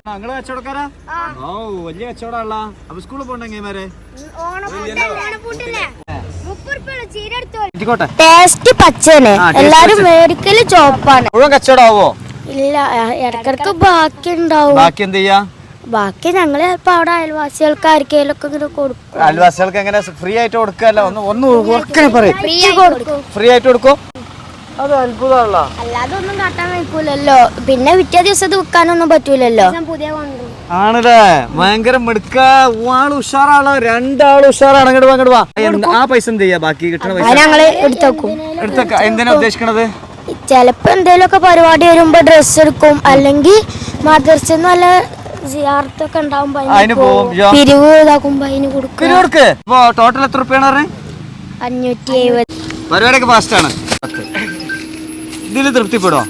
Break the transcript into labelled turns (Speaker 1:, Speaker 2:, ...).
Speaker 1: നിങ്ങള് കച്ചവടക്കാരാ? ഓ വലിയ കച്ചവടമുള്ള. അപ്പൊ സ്കൂളിൽ പോണ്ടെങ്കിമാരെ
Speaker 2: ടേസ്റ്റ് പച്ചയാണ്, എല്ലാരും മേടിക്കല് ചോപ്പാണ്.
Speaker 1: മുഴുവൻ കച്ചവടമാവോ?
Speaker 2: ഇല്ല, ഇടക്കിടക്ക് ബാക്കി ഉണ്ടാവും.
Speaker 1: ബാക്കി എന്ത് ചെയ്യാ?
Speaker 2: ബാക്കി ഞങ്ങള് ചിലപ്പോ അവിടെ അയൽവാസികൾക്ക് ആർക്കെങ്കിലൊക്കെ ഇങ്ങനെ കൊടുക്കും.
Speaker 1: അയൽവാസികൾക്ക് എങ്ങനെ ഫ്രീ ആയിട്ട് കൊടുക്കല്ല? ഒന്ന് പറയും. ഫ്രീ ആയിട്ട് കൊടുക്കും. അത് അത്ഭുതമല്ല.
Speaker 2: അല്ലാതെ ഒന്നും കാട്ടാൻ വെക്കൂലല്ലോ, പിന്നെ പിറ്റേ ദിവസം ഇത് വിൽക്കാനൊന്നും പറ്റൂലല്ലോ.
Speaker 1: ആണല്ലേ? ഭയങ്കര മിടുക്ക. ആള് ഉഷാറാണോ? രണ്ടാളും ഉഷാറാണ്. അങ്ങോട്ട് വാ. ആ പൈസ എന്ത് ചെയ്യാ? ബാക്കി കിട്ടണ പൈസ
Speaker 2: ഞങ്ങള് എടുത്തേക്കും.
Speaker 1: എന്തിനാ ഉദ്ദേശിക്കണത്?
Speaker 2: ചിലപ്പോ എന്തെങ്കിലുമൊക്കെ പരിപാടി വരുമ്പോ ഡ്രസ്സ് എടുക്കും, അല്ലെങ്കിൽ മദർസന്ന് വല്ല ജിയാർത്തൊക്കെ ഉണ്ടാവുമ്പോ പിരിവ് ഇതാക്കുമ്പോ അതിന് കൊടുക്കും.
Speaker 1: ടോട്ടൽ എത്ര റുപ്യാണ് പറഞ്ഞത്?
Speaker 2: 570.
Speaker 1: പരിപാടിയൊക്കെ ഫാസ്റ്റ് ആണ്. ഇതില് തൃപ്തിപ്പെടോ?